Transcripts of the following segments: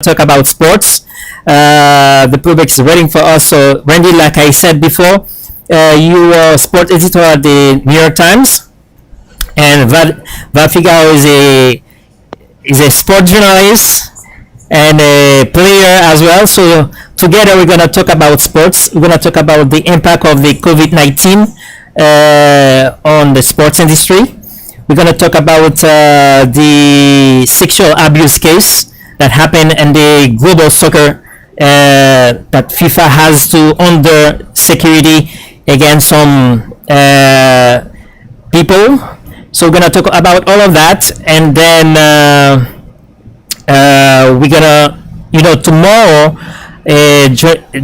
talk about sports. The public is waiting for us. So, Randy, like I said before, you are sport editor at the New York Times, and Val Figaro is a sport journalist and a player as well. So together we're gonna talk about sports. We're gonna talk about the impact of the COVID-19 on the sports industry. We're gonna talk about the sexual abuse case that happened in the global soccer that FIFA has to under security against some people. So we're gonna talk about all of that, and then we're gonna, tomorrow,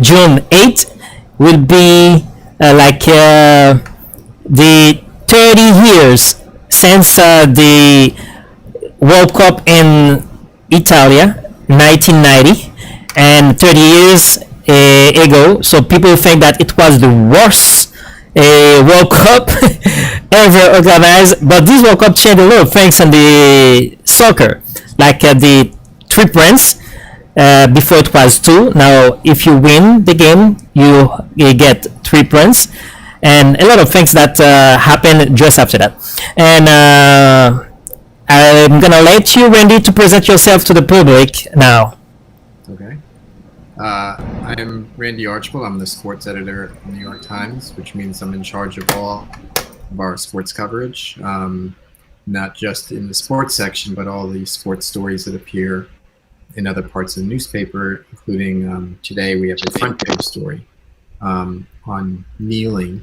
June 8th, will be the 30 years since the World Cup in Italy, 1990, and 30 years ago. So people think that it was the worst World Cup ever organized, but this World Cup changed a lot of things in the soccer, like the 3 points. Before it was 2. Now, if you win the game, you get 3 points, and a lot of things that happened just after that. And I'm gonna let you, Randy, to present yourself to the public now. Okay. I'm Randy Archibold. I'm the sports editor at the New York Times, which means I'm in charge of all of our sports coverage, not just in the sports section, but all the sports stories that appear in other parts of the newspaper, including today we have a front page story on kneeling,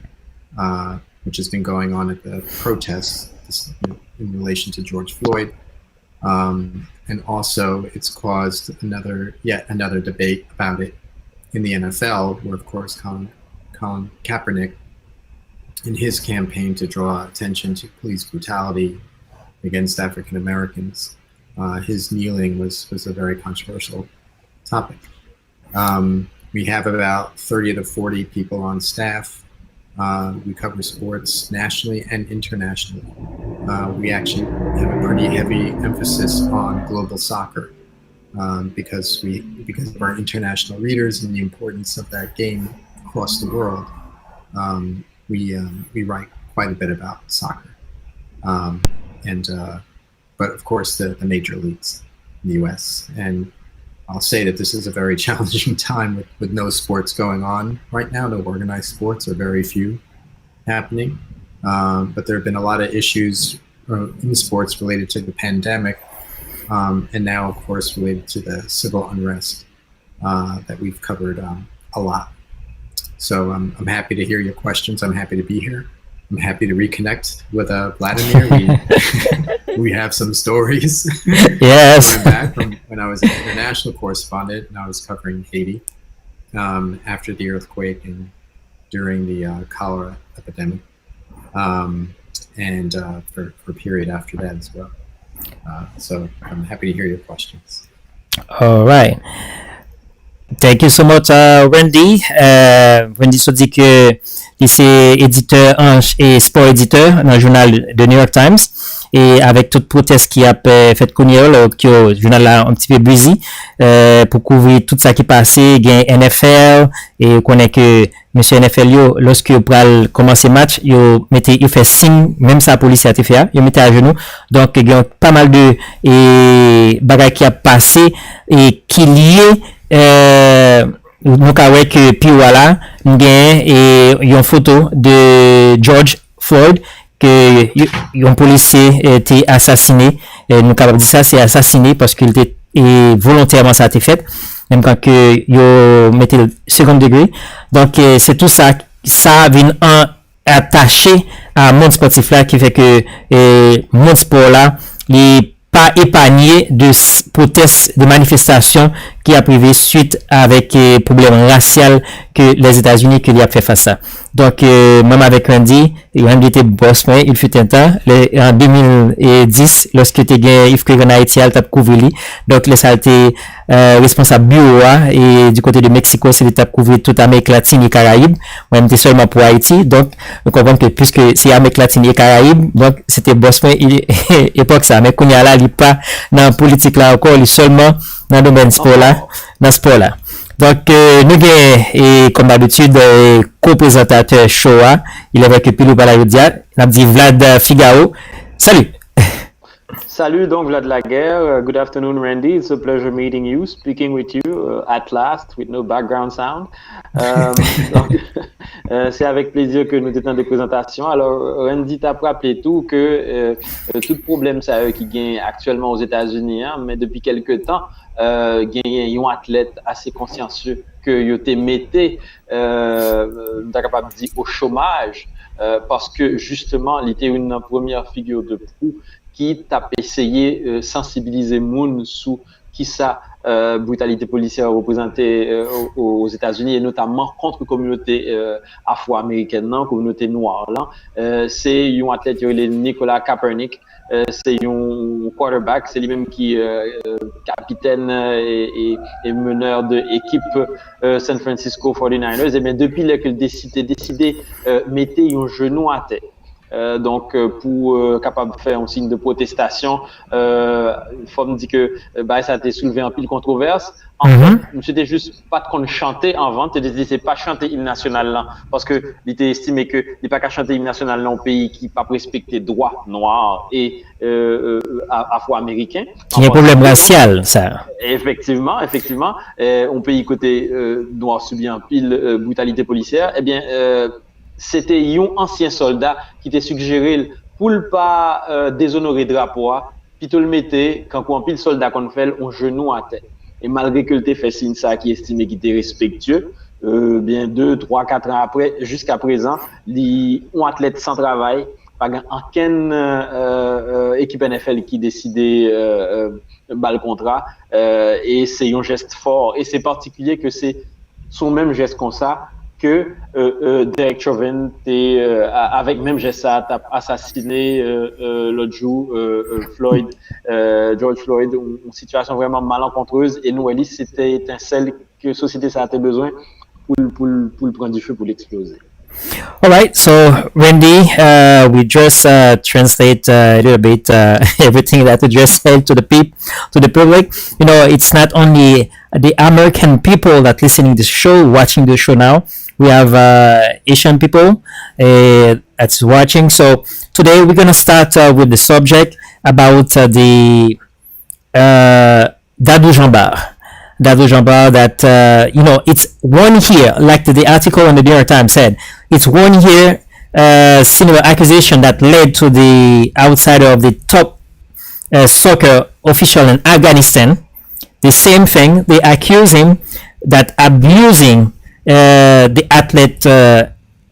which has been going on at the protests in relation to George Floyd. And also it's caused yet another debate about it in the NFL, where of course Colin Kaepernick, in his campaign to draw attention to police brutality against African Americans, his kneeling was a very controversial topic. We have about 30 to 40 people on staff. We cover sports nationally and internationally. We actually have a pretty heavy emphasis on global soccer because of our international readers and the importance of that game across the world. We write quite a bit about soccer, but of course the major leagues in the U.S. And I'll say that this is a very challenging time with no sports going on right now, no organized sports, or very few happening. But there have been a lot of issues in sports related to the pandemic, and now, of course, related to the civil unrest that we've covered a lot. So I'm happy to hear your questions. I'm happy to be here. I'm happy to reconnect with Vladimir. We have some stories. Yes. Going back from when I was an international correspondent and I was covering Haiti after the earthquake and during the cholera epidemic, and for a period after that as well. So I'm happy to hear your questions. All right. Thank you so much, Randy. Randy se dit que il est éditeur et sport éditeur dans le journal de New York Times, et avec toute proteste qui a fait connaître que le journal là un petit peu busy pour couvrir tout ça qui passé, gain NFL, et connaît que monsieur NFL yo lorsque il pral commencer match, il fait signe, même sa police a fait, il mettait à genoux. Donc il y a pas mal de bagages qui a passé et qui lié nous avons que puis voilà nous gagne une photo de George Floyd que un policier était assassiné, nous capable dire ça, c'est assassiné parce qu'il était volontairement ça a été fait, même quand que yo mettait le second degré. Donc c'est tout ça vient attaché à monde sportif là qui fait que monde sport là il pas épargné de protestes, de manifestations qui a privé suite avec problèmes raciaux que les États-Unis qui a fait face à ça. Donc même avec Randy était boss, mais il fut un temps en 2010 lorsque tu gagné Yves Craven Haïti elle t'a couvert. Donc les ça été responsable bureau et du côté de Mexico c'est l'étape couvrir toute Amérique latine et Caraïbes, moi j'étais seulement pour Haïti. Donc nous comprenons que puisque c'est Amérique latine et Caraïbes, donc c'était boss, mais époque ça, mais qu'on y a là il pas dans politique là encore, parler seulement dans le domaine sport là, dans sport là. Donc, nous avons, comme d'habitude, co-présentateur Shoah. Il est avec Pilou Balayodia. On a dit Vlad Figaro. Salut! Salut, donc Vlad Laguerre. Good afternoon, Randy. It's a pleasure meeting you, speaking with you at last, with no background sound. C'est avec plaisir que nous étions des présentations. Alors, Randy t'a rappelé tout que tout problème ça qui gagne actuellement aux États-Unis, hein, mais depuis quelques temps, gagne un athlète assez consciencieux que yo te metté, capable de dire au chômage, parce que justement, il était une première figure de proue qui t'a essayé sensibiliser moun sous qui sa brutalité policière représentée aux États-Unis et notamment contre la communauté afro-américaine, la communauté noire. C'est un athlète qui est Nicolas Kaepernick, c'est un quarterback, c'est lui-même qui capitaine et meneur de l'équipe San Francisco 49ers. Et bien depuis qu'il décidé mettre un genou à terre. Donc pour capable de faire un signe de protestation, il faut me dire que ça a été soulevé en pile controverse. En fait, c'était juste pas qu'on chantait en vente, c'est pas chanter l'hymne national là, parce que il était estimé que il pas qu'à chanter l'hymne national dans un pays qui pas respecter droits noirs et afro-américains. Qui est un problème racial, ça. Effectivement, un pays côté noir subit un pile brutalité policière. Eh bien c'était un ancien soldat qui t'a suggéré pour ne pas déshonorer le drapeau, puis tu le mettais quand on pile soldat qu'on fait on genou à terre. Et malgré que tu fait signe ça qui estimait qu'il était respectueux, bien 2, 3, 4 ans après, jusqu'à présent, un athlète sans travail, pas aucune équipe NFL qui décidait le contrat, et c'est un geste fort. Et c'est particulier que c'est son même geste comme ça que Derek Chauvin avec même geste a assassiné l'autre jour George Floyd, une situation vraiment malencontreuse et nous c'était étincelle que société ça a besoin pour le prendre du feu pour l'exploser. All right, so Randy, we just translate a little bit everything that you just said to the public. You know, it's not only the American people that listening to the show, watching the show now. We have Asian people that's watching. So today we're gonna start with the subject about the Dadou Jambar. Dadou Jambar that, you know, it's 1 year, like the article in the New York Times said, it's 1 year similar accusation that led to the outsider of the top soccer official in Afghanistan. The same thing, they accuse him that abusing the athlete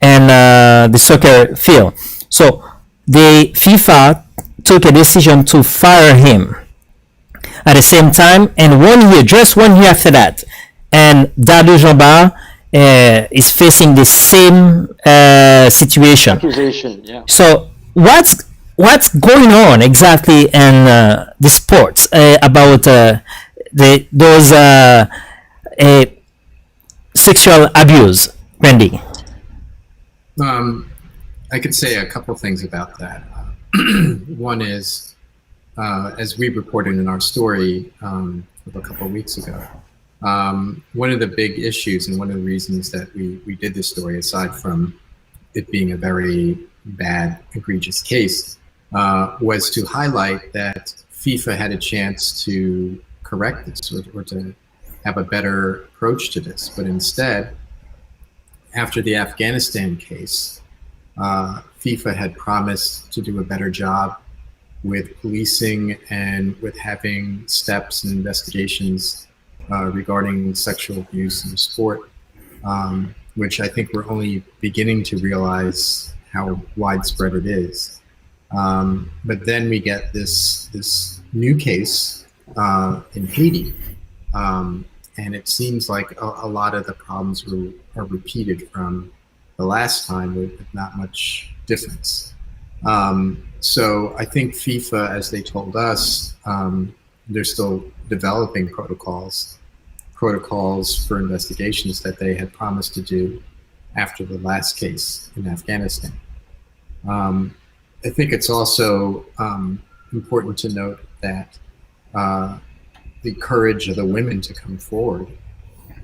and the soccer field. So the FIFA took a decision to fire him at the same time, and 1 year, just 1 year after that, and Dadou Jambar is facing the same situation. Accusation, yeah. So what's going on exactly in the sports about those sexual abuse, Randy? I could say a couple things about that. One is, as we reported in our story a couple of weeks ago, one of the big issues and one of the reasons that we did this story, aside from it being a very bad, egregious case, was to highlight that FIFA had a chance to correct this or to have a better approach to this. But instead, after the Afghanistan case, FIFA had promised to do a better job with policing and with having steps and investigations regarding sexual abuse in sport, which I think we're only beginning to realize how widespread it is. But then we get this new case in Haiti, and it seems like a lot of the problems are repeated from the last time with not much difference. So I think FIFA, as they told us, they're still developing protocols for investigations that they had promised to do after the last case in Afghanistan. I think it's also important to note that the courage of the women to come forward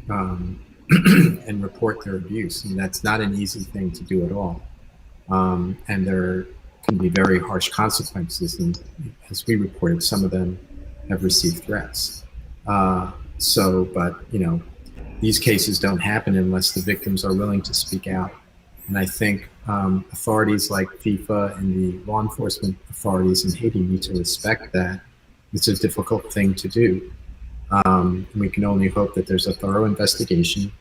and report their abuse. And that's not an easy thing to do at all. And there can be very harsh consequences. And as we reported, some of them have received threats. But these cases don't happen unless the victims are willing to speak out. And I think authorities like FIFA and the law enforcement authorities in Haiti need to respect that. It's a difficult thing to do. We can only hope that there's a thorough investigation.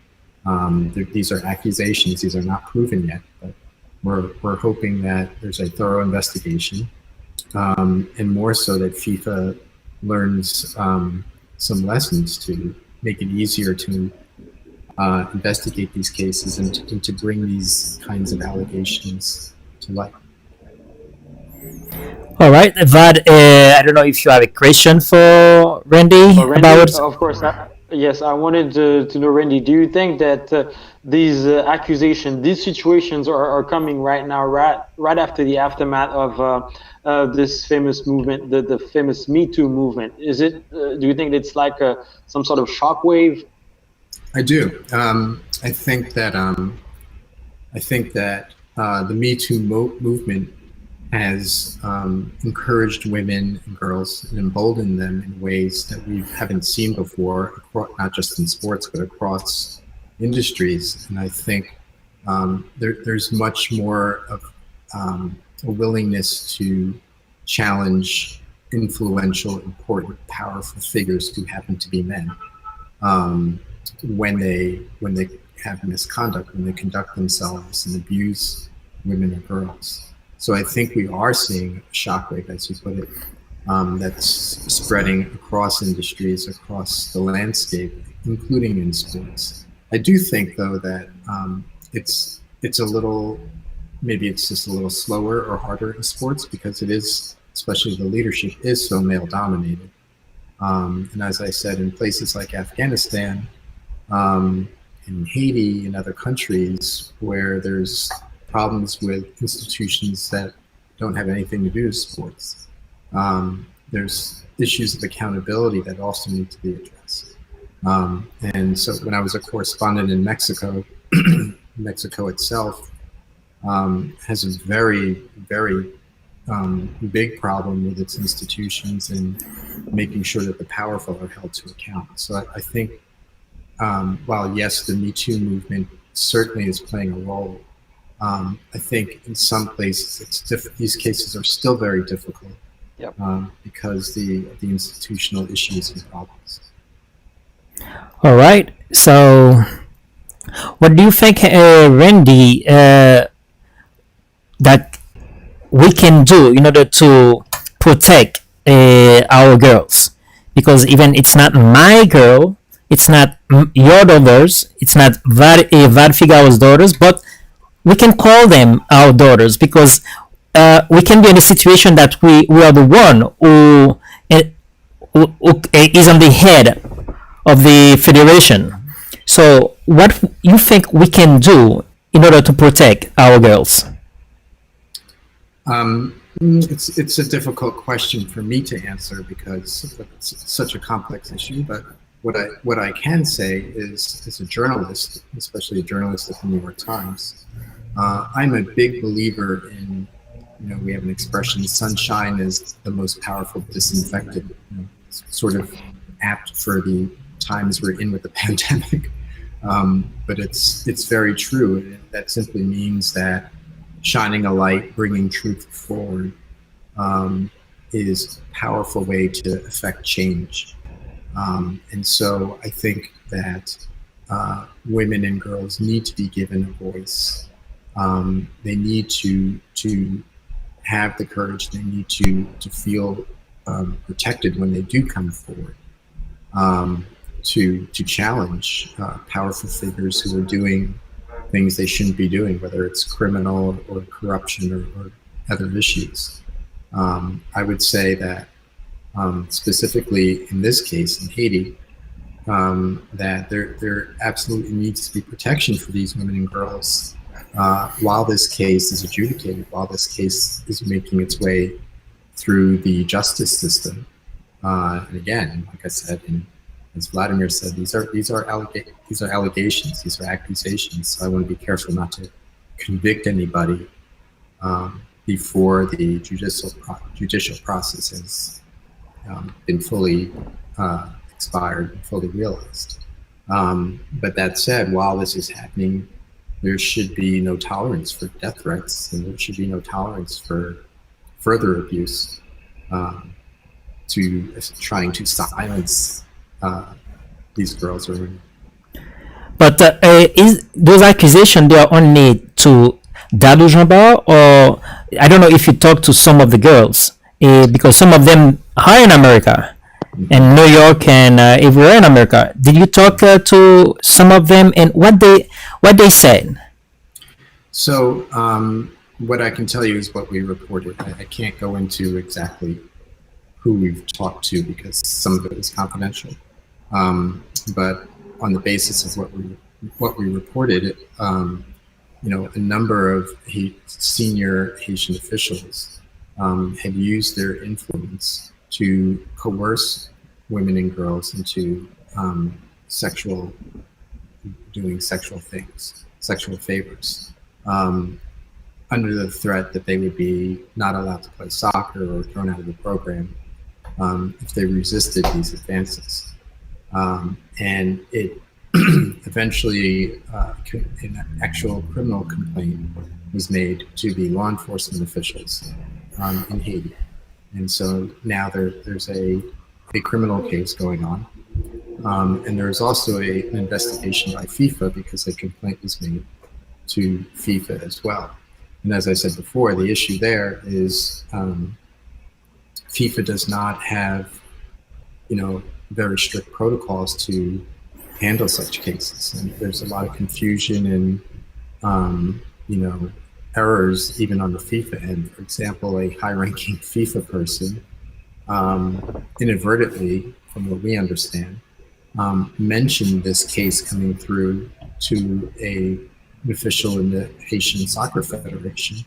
These are accusations, these are not proven yet, but we're hoping that there's a thorough investigation, and more so that FIFA learns some lessons to make it easier to investigate these cases and to bring these kinds of allegations to light. All right, Vad, I don't know if you have a question for Randy, about... Of course, yes, I wanted to know, Randy, do you think that these accusations, these situations are coming right now, right after the aftermath of this famous movement, the famous Me Too movement? Is it? Do you think it's like some sort of shockwave? I do. I think that the Me Too movement has encouraged women and girls and emboldened them in ways that we haven't seen before, not just in sports, but across industries. And I think there's much more of a willingness to challenge influential, important, powerful figures who happen to be men when they have misconduct, when they conduct themselves and abuse women or girls. So I think we are seeing a shockwave, as you put it, that's spreading across industries, across the landscape, including in sports. I do think, though, that it's a little, maybe it's just a little slower or harder in sports because it is, especially the leadership is so male dominated. And as I said, in places like Afghanistan, in Haiti, and other countries where there's problems with institutions that don't have anything to do with sports. There's issues of accountability that also need to be addressed. And so when I was a correspondent in Mexico, Mexico itself has a very, very big problem with its institutions and making sure that the powerful are held to account. So I think while yes, the Me Too movement certainly is playing a role, I think in some places these cases are still very difficult. Yep. Because the institutional issues and problems. All right. So, what do you think, Randy, that we can do in order to protect our girls? Because even it's not my girl, it's not your daughters, it's not Vad Figao's daughters, but we can call them our daughters because we can be in a situation that we are the one who is on the head of the federation. So what you think we can do in order to protect our girls? It's a difficult question for me to answer because it's such a complex issue, but what I can say is, as a journalist, especially a journalist at the New York Times, I'm a big believer in, we have an expression, sunshine is the most powerful disinfectant, sort of apt for the times we're in with the pandemic. But it's very true. That simply means that shining a light, bringing truth forward, is a powerful way to affect change. And so I think that women and girls need to be given a voice. They need to have the courage. They need to feel protected when they do come forward, to challenge powerful figures who are doing things they shouldn't be doing, whether it's criminal or corruption or other issues. I would say that specifically in this case in Haiti, that there absolutely needs to be protection for these women and girls while this case is adjudicated, while this case is making its way through the justice system. And again, like I said, and as Vladimir said, these are allegations, these are accusations. So I want to be careful not to convict anybody before the judicial process has been fully expired and fully realized. But that said, while this is happening, there should be no tolerance for death threats, and there should be no tolerance for further abuse to trying to silence these girls or women. But is those accusations, they are only to Dadou Jambard, or I don't know if you talk to some of the girls, because some of them are in America, in New York and everywhere in America. Did you talk to some of them, and what they said? So what I can tell you is what we reported. I can't go into exactly who we've talked to because some of it is confidential. But on the basis of what we reported, you know, a number of senior Haitian officials had used their influence to coerce women and girls into doing sexual things, sexual favors, under the threat that they would be not allowed to play soccer or thrown out of the program if they resisted these advances. And it eventually an actual criminal complaint was made to the law enforcement officials in Haiti. And so now there's a criminal case going on. And there's also an investigation by FIFA because a complaint was made to FIFA as well. And as I said before, the issue there is FIFA does not have, you know, very strict protocols to handle such cases. And there's a lot of confusion and, you know, errors even on the FIFA end. For example, a high-ranking FIFA person inadvertently, from what we understand, mentioned this case coming through to an official in the Haitian Soccer Federation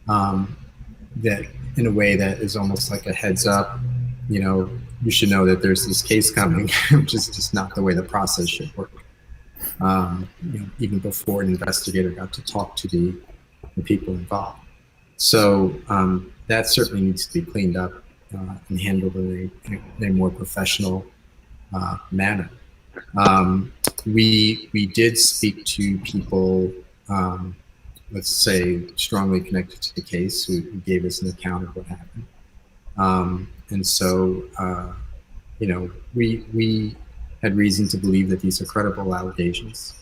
that in a way that is almost like a heads up, you know, you should know that there's this case coming, which is just not the way the process should work. You know, even before an investigator got to talk to the people involved. So that certainly needs to be cleaned up and handled in a more professional manner. We did speak to people, let's say, strongly connected to the case who gave us an account of what happened. And so, you know, we had reason to believe that these are credible allegations.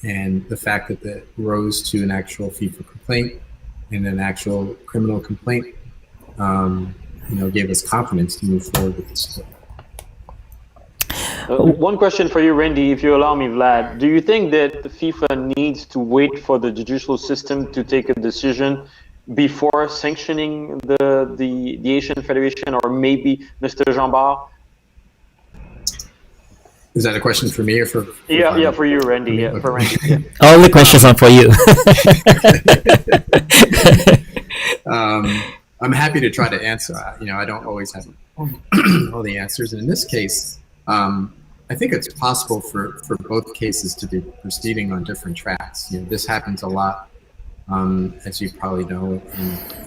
And the fact that that rose to an actual FIFA complaint and an actual criminal complaint, you know, gave us confidence to move forward with this. One question for you, Randy, if you allow me, Vlad. Do you think that the FIFA needs to wait for the judicial system to take a decision before sanctioning the Asian Federation, or maybe Mr. Jambard? Is that a question for me or for yeah, for you, Randy. Yeah, okay. For Randy. Yeah. All the questions are for you. I'm happy to try to answer. You know, I don't always have all the answers. And in this case, I think it's possible for both cases to be proceeding on different tracks. You know, this happens a lot, as you probably know,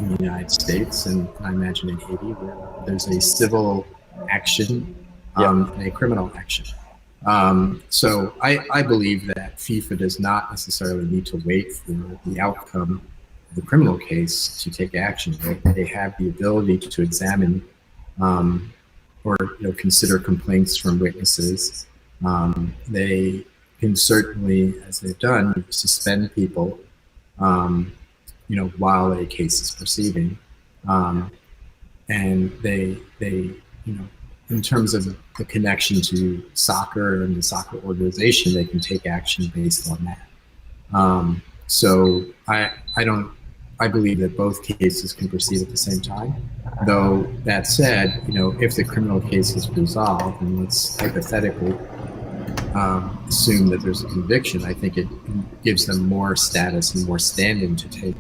in the United States, and I imagine in Haiti, where there's a civil action and a criminal action. So I believe that FIFA does not necessarily need to wait for the outcome of the criminal case to take action. They have the ability to examine or consider complaints from witnesses. They can certainly, as they've done, suspend people, while a case is proceeding, and they in terms of the connection to soccer and the soccer organization, they can take action based on that. So I believe that both cases can proceed at the same time. Though that said, if the criminal case is resolved, and let's hypothetically assume that there's a conviction, I think it gives them more status and more standing to take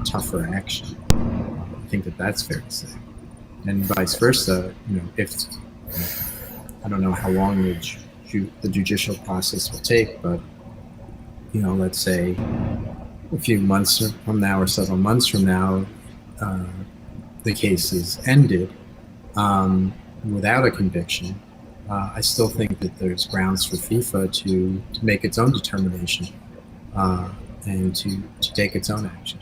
tougher action. I think that that's fair to say. and vice versa. If I don't know how long the judicial process will take, but let's say a few months from now or several months from now, the case is ended without a conviction. I still think that there's grounds for FIFA to make its own determination and to take its own action.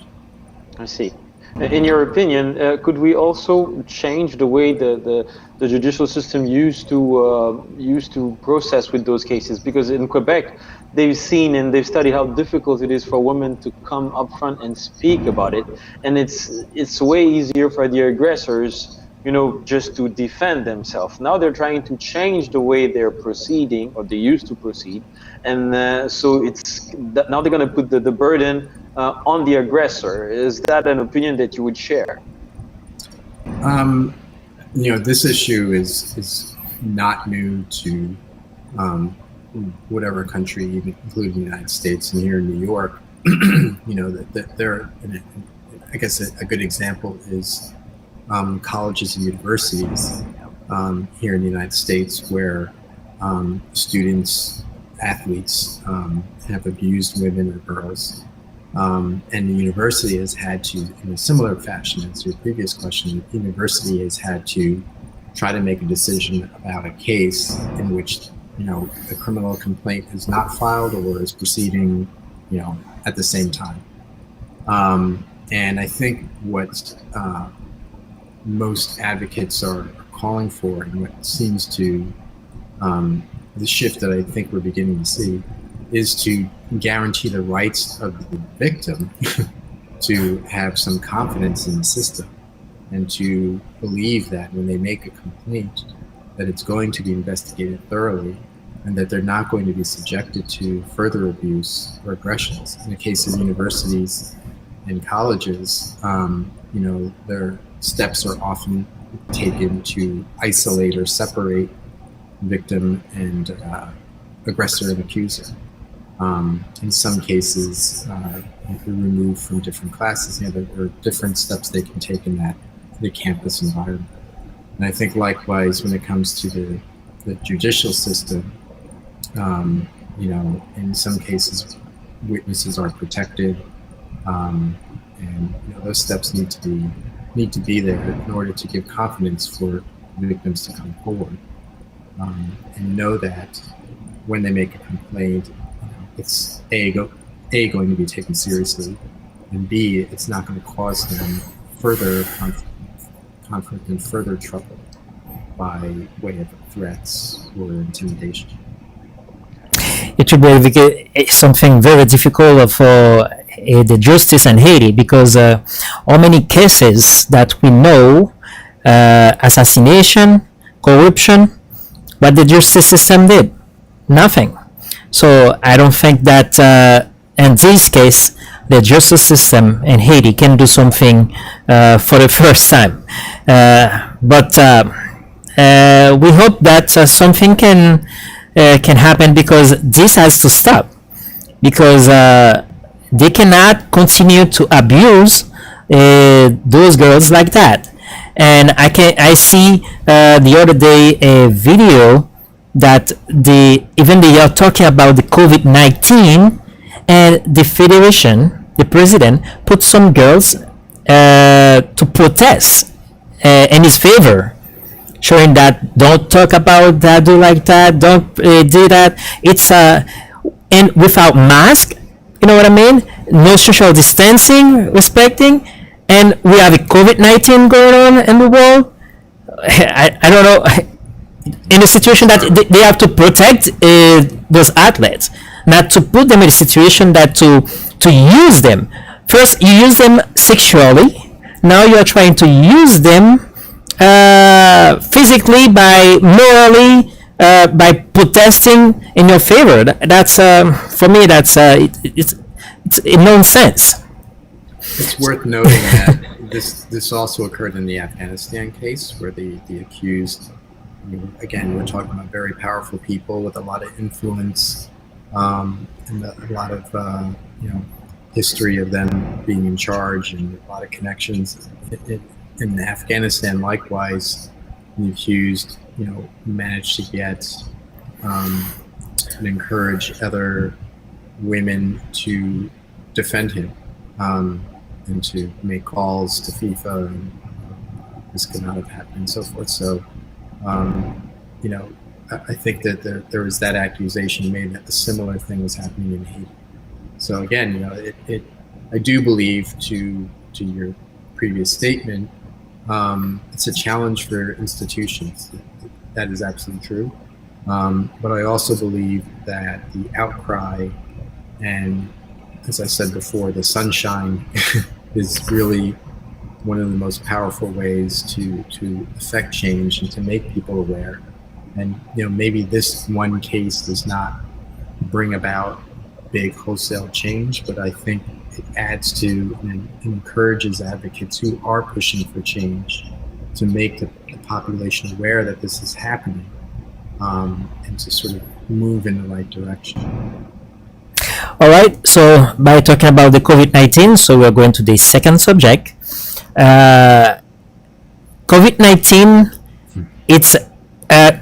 I see. In your opinion, could we also change the way the judicial system used to process with those cases? Because in Quebec, they've seen and they've studied how difficult it is for women to come up front and speak about it, and it's way easier for the aggressors, just to defend themselves. Now they're trying to change the way they're proceeding, or they used to proceed, and so now they're going to put the burden on the aggressor. Is that an opinion that you would share? This issue is not new to whatever country, including the United States and here in New York. I guess a good example is colleges and universities here in the United States, where students, athletes have abused women or girls. And the university has had to, in a similar fashion as your previous question, the university has had to try to make a decision about a case in which, the criminal complaint is not filed or is proceeding, at the same time. And I think what most advocates are calling for, and what seems to, the shift that I think we're beginning to see, is to guarantee the rights of the victim to have some confidence in the system and to believe that when they make a complaint, that it's going to be investigated thoroughly and that they're not going to be subjected to further abuse or aggressions. In the case of universities and colleges, their steps are often taken to isolate or separate victim and aggressor and accuser. In some cases, they're removed from different classes. There are different steps they can take in the campus environment. And I think likewise, when it comes to the judicial system, in some cases, witnesses are protected, and those steps need to be there in order to give confidence for victims to come forward and know that when they make a complaint, it's going to be taken seriously, and B, it's not going to cause them further conflict and further trouble by way of threats or intimidation. It will be something very difficult for the justice in Haiti, because how many cases that we know, assassination, corruption, what the justice system did? Nothing. So I don't think that in this case the justice system in Haiti can do something for the first time. But we hope that something can happen, because this has to stop, because they cannot continue to abuse those girls like that. And I see the other day a video that they are talking about the COVID-19, and the federation, the president, put some girls to protest in his favor, showing that don't talk about that, do like that, don't do that. It's and without mask, you know what I mean? No social distancing, respecting, and we have a COVID-19 going on in the world. I don't know. In a situation that they have to protect those athletes, not to put them in a situation that to use them. First, you use them sexually. Now you are trying to use them physically, by morally, by protesting in your favor. That's for me. That's it's a nonsense. It's worth noting that this also occurred in the Afghanistan case, where the accused. Again, we're talking about very powerful people with a lot of influence and a lot of history of them being in charge and a lot of connections. in Afghanistan, likewise, the accused, managed to get and encourage other women to defend him and to make calls to FIFA, and this could not have happened and so forth. So, I think that there was that accusation made that a similar thing was happening in Haiti. So again, I do believe to your previous statement, it's a challenge for institutions. That is absolutely true. But I also believe that the outcry and, as I said before, the sunshine is really one of the most powerful ways to affect change and to make people aware. And maybe this one case does not bring about big wholesale change, but I think it adds to and encourages advocates who are pushing for change to make the population aware that this is happening, and to sort of move in the right direction. All right, so by talking about the COVID-19, so we're going to the second subject. COVID-19, it's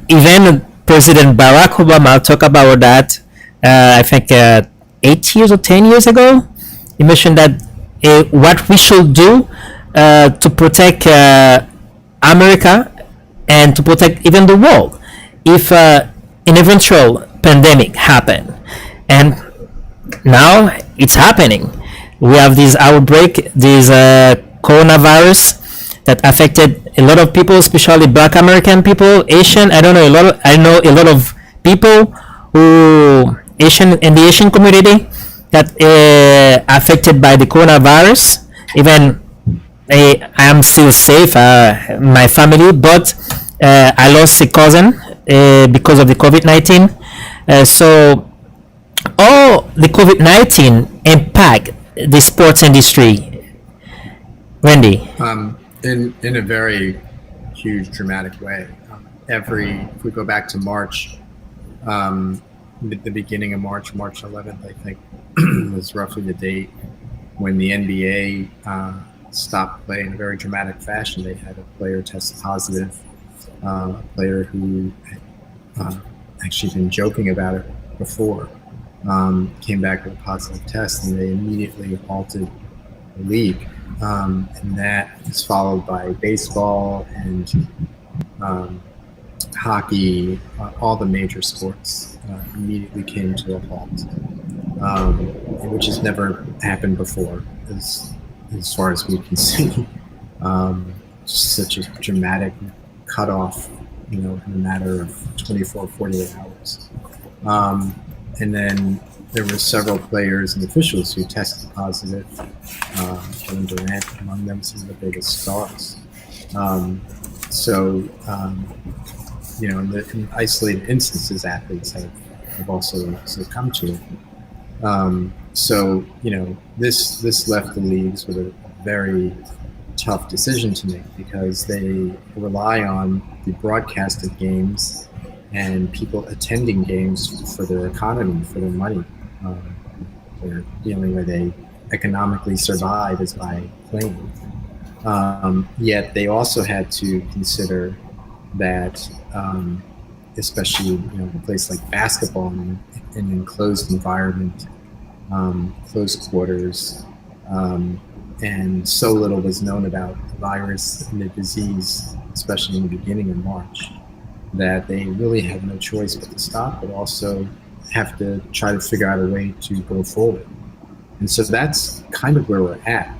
even President Barack Obama talked about that, I think 8 years or 10 years ago. He mentioned that what we should do to protect America and to protect even the world if an eventual pandemic happen. And now it's happening. We have this outbreak, this coronavirus that affected a lot of people, especially Black American people, Asian. I know a lot of people who Asian in the Asian community that affected by the coronavirus. Even I am still safe, my family, but I lost a cousin because of the COVID-19. So all the COVID-19 impact the sports industry. Wendy? In a very huge, dramatic way. If we go back to March, the beginning of March 11th, I think, was roughly the date when the NBA stopped play in a very dramatic fashion. They had a player test positive, a player who had actually been joking about it before, came back with a positive test, and they immediately halted the league. And that is followed by baseball and hockey. All the major sports immediately came to a halt, which has never happened before, as far as we can see. Such a dramatic cutoff, in a matter of 24, 48 hours. And then there were several players and officials who tested positive, Kevin Durant among them, some of the biggest stars. In isolated instances, athletes have also succumbed to it. This left the leagues with a very tough decision to make, because they rely on the broadcast of games and people attending games for their economy, for their money. The only way they economically survive is by playing. Yet they also had to consider that, especially a place like basketball, in an enclosed environment, closed quarters, and so little was known about the virus and the disease, especially in the beginning of March, that they really had no choice but to stop, but also have to try to figure out a way to go forward. And so that's kind of where we're at.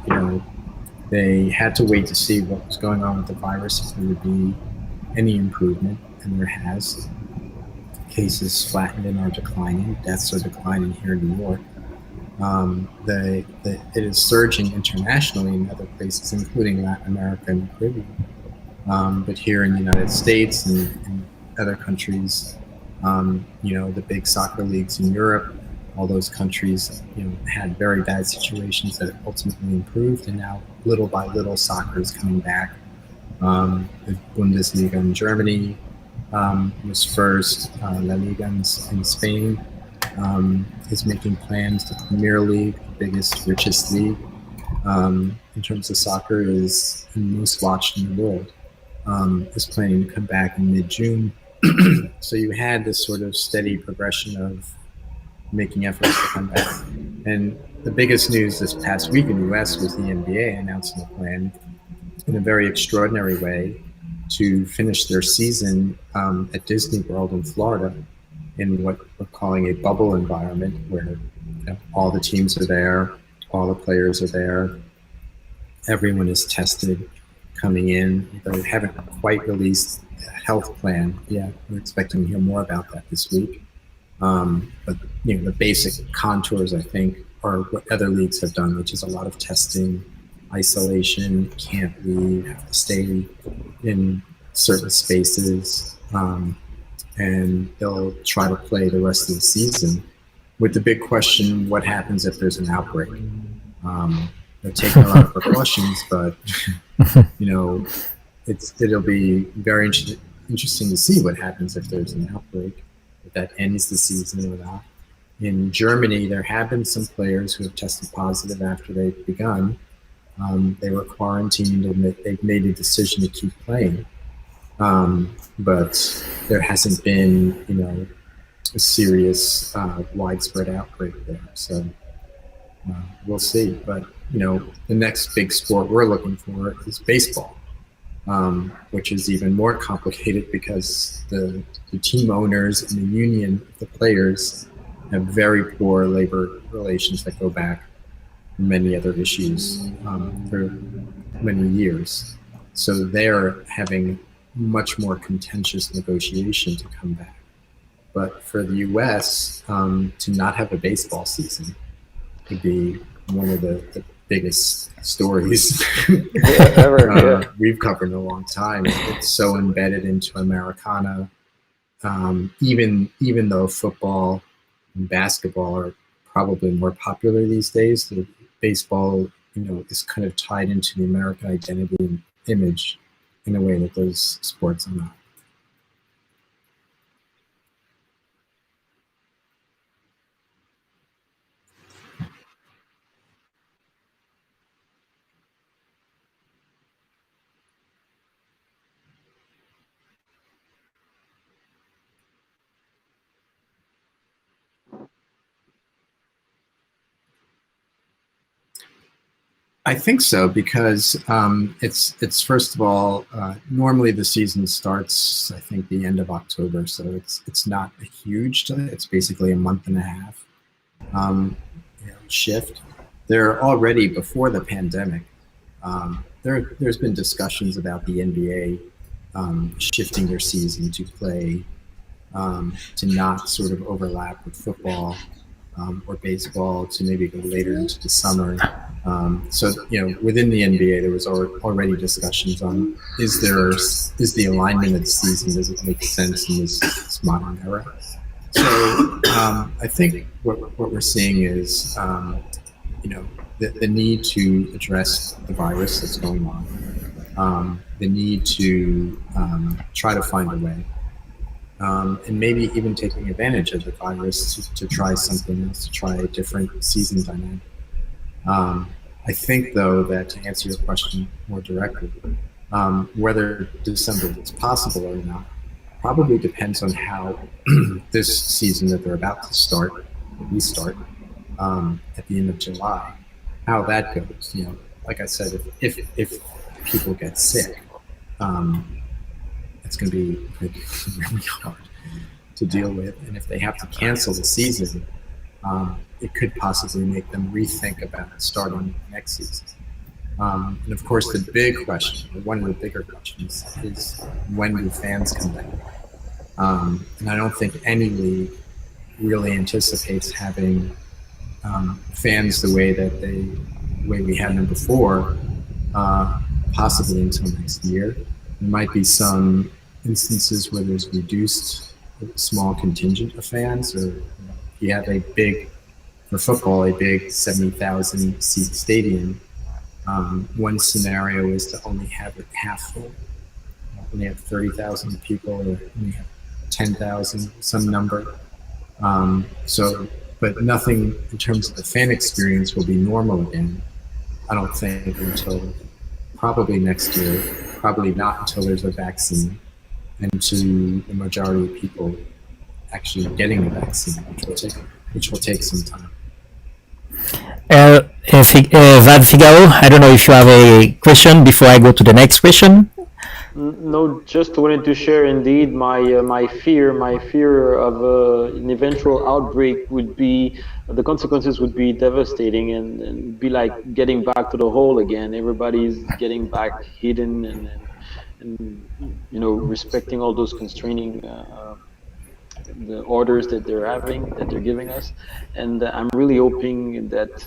They had to wait to see what was going on with the virus, if there would be any improvement, and there has. Cases flattened and are declining. Deaths are declining here in New York. It is surging internationally in other places, including Latin America and the Caribbean. But here in the United States and other countries, the big soccer leagues in Europe, all those countries, had very bad situations that ultimately improved, and now little by little soccer is coming back. The Bundesliga in Germany was first. La Liga in Spain is making plans. The Premier League, the biggest, richest league, in terms of soccer is the most watched in the world, is planning to come back in mid-June. So you had this sort of steady progression of making efforts to come back. And the biggest news this past week in the US was the NBA announcing a plan in a very extraordinary way to finish their season at Disney World in Florida in what we're calling a bubble environment, where all the teams are there, all the players are there, everyone is tested coming in. They haven't quite released a health plan yet. We're expecting to hear more about that this week. But the basic contours, I think, are what other leagues have done, which is a lot of testing, isolation, can't leave, have to stay in certain spaces, and they'll try to play the rest of the season with the big question: what happens if there's an outbreak? They're taking a lot of precautions, but it'll be very interesting to see what happens if there's an outbreak, if that ends the season or not. In Germany, there have been some players who have tested positive after they've begun. They were quarantined and they've made a decision to keep playing. But there hasn't been, a serious widespread outbreak there. So we'll see. But, the next big sport we're looking for is baseball, which is even more complicated because the team owners and the union, the players, have very poor labor relations that go back many other issues for many years. So they're having much more contentious negotiation to come back. But for the US, to not have a baseball season would be one of the biggest stories ever. We've covered in a long time. It's so embedded into Americana. Even though football and basketball are probably more popular these days, the baseball, is kind of tied into the American identity and image in a way that those sports are not. I think so, because it's first of all, normally the season starts, I think, the end of October, so it's not a huge delay. It's basically a month and a half shift. There already, before the pandemic, there's been discussions about the NBA shifting their season to play, to not sort of overlap with football or baseball, to maybe go later into the summer. So within the NBA, there was already discussions on is the alignment of the season, does it make sense in this modern era? So I think what we're seeing is the need to address the virus that's going on, the need to try to find a way, and maybe even taking advantage of the virus to try something else, to try a different season dynamic. I think, though, that to answer your question more directly, whether December is possible or not probably depends on how this season that they're about to restart at the end of July, how that goes. Like I said, if people get sick, it's going to be really hard to deal with. And if they have to cancel the season, it could possibly make them rethink about starting next season. And of course, the big question, or one of the bigger questions, is when do fans come back? And I don't think any league really anticipates having fans the way we had them before, possibly until next year. There might be some instances where there's reduced small contingent of fans, or you have for football, a big 70,000 seat stadium. One scenario is to only have it half full. When you have 30,000 people, or when you have 10,000, some number. But nothing in terms of the fan experience will be normal again I don't think until probably next year, probably not until there's a vaccine, and to the majority of people actually getting the vaccine, which will take some time. Vad Figaro, I don't know if you have a question before I go to the next question. No, just wanted to share indeed my fear of an eventual outbreak would be, the consequences would be devastating and be like getting back to the hole again. Everybody's getting back hidden and you know, respecting all those constraining the orders that they're giving us, and I'm really hoping that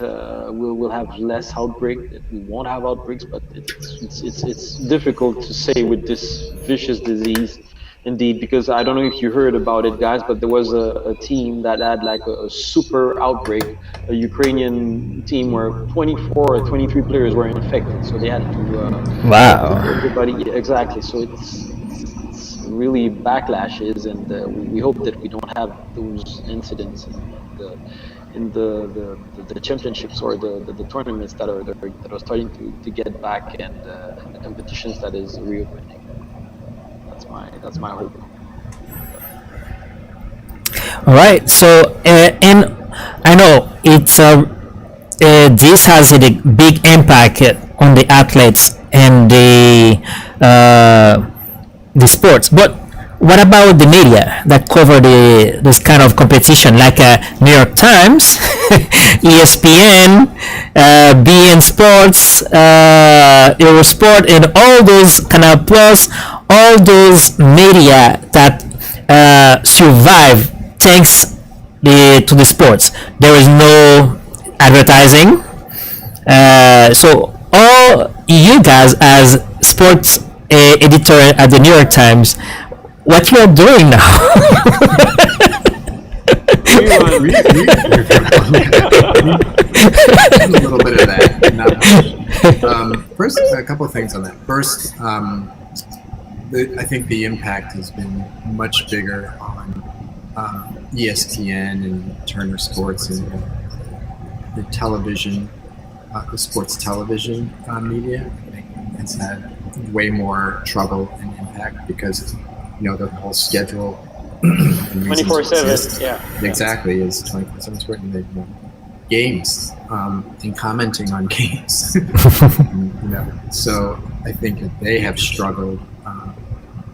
we'll have less outbreak, that we won't have outbreaks, but it's difficult to say with this vicious disease, indeed, because I don't know if you heard about it, guys, but there was a team that had like a super outbreak, a Ukrainian team where 24 or 23 players were infected, so they had to Wow. everybody, exactly, so it's really backlashes, and we hope that we don't have those incidents in the championships or the tournaments that are starting to get back, and the competitions that is reopening. That's my hope. All right. So, and I know it's this has a big impact on the athletes and the sports, but what about the media that cover this kind of competition, like New York Times, ESPN, BN Sports, Eurosport, and all those Canal Plus, all those media that survive thanks to the sports. There is no advertising, so all you guys as sports editor at the New York Times, what you are doing now? A little bit of that. Not much. First, a couple of things on that. First, I think the impact has been much bigger on ESPN and Turner Sports and the television, the sports television media. I think has had way more trouble and impact because, you know, the whole schedule 24/7, yeah, exactly, is 24/7 sport, and games and commenting on games. You know, so I think that they have struggled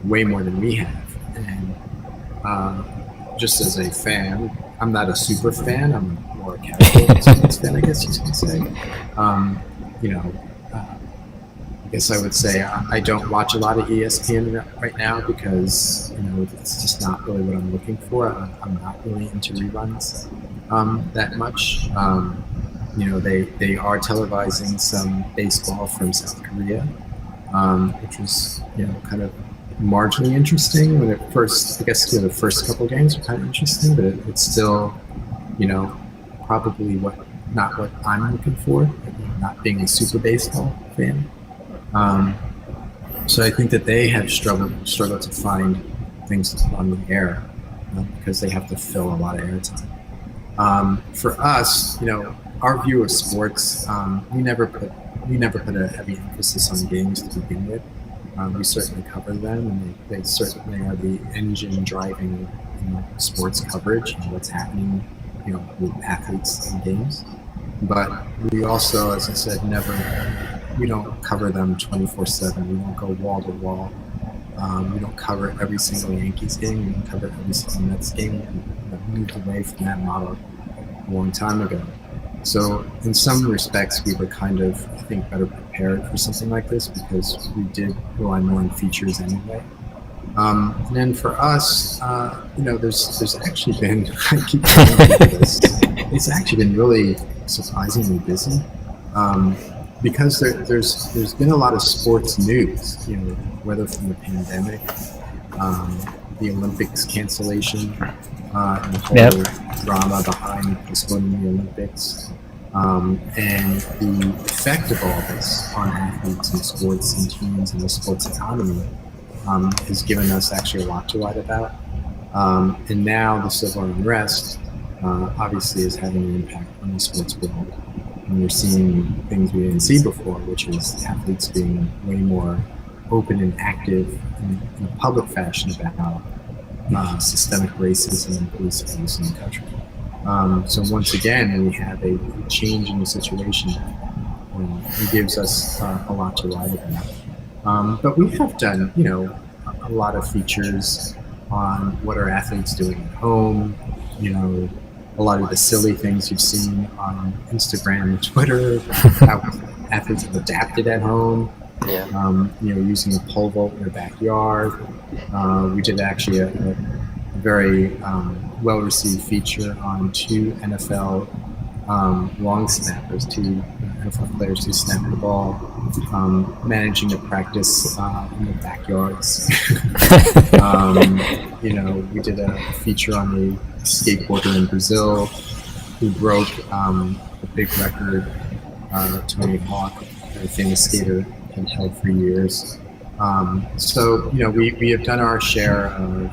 way more than we have, and just as a fan, I'm not a super fan, I'm more a casual sports fan, I guess you could say. You know, I guess I would say I don't watch a lot of ESPN right now because, you know, it's just not really what I'm looking for. I'm not really into reruns that much. You know, they are televising some baseball from South Korea, which was, you know, kind of marginally interesting when it first, I guess, you know, the first couple games were kind of interesting, but it's still, you know, probably not what I'm looking for, you know, not being a super baseball fan. So I think that they have struggled to find things to put on the air because they have to fill a lot of airtime. For us, you know, our view of sports, we never put a heavy emphasis on games to begin with. We certainly cover them, and they certainly are the engine driving, you know, sports coverage and what's happening, you know, with athletes in games. But we also, as I said, we don't cover them 24/7. We don't go wall to wall. We don't cover every single Yankees game. We don't cover every single Mets game. We moved away from that model a long time ago. So in some respects, we were kind of, I think, better prepared for something like this because we did rely more on features anyway. And then for us, you know, there's actually been, I keep telling you this, it's actually been really surprisingly busy. Because there's been a lot of sports news, you know, whether from the pandemic, the Olympics cancellation, and the whole drama behind postponing the Olympics, and the effect of all this on athletes and sports and teams and the sports economy has given us actually a lot to write about. And now the civil unrest obviously is having an impact on the sports world. And we're seeing things we didn't see before, which is athletes being way more open and active in a public fashion about systemic racism and police abuse in the country. So once again, we have a change in the situation it gives us a lot to write about. But we have done, a lot of features on what are athletes doing at home, a lot of the silly things you've seen on Instagram and Twitter, how athletes have adapted at home, using a pole vault in their backyard. We did actually a very well-received feature on two NFL long snappers, two NFL players who snapped the ball, managing to practice in their backyards. We did a feature on the skateboarder in Brazil who broke the big record that Tony Hawk, a famous skater, had held for years. So we have done our share of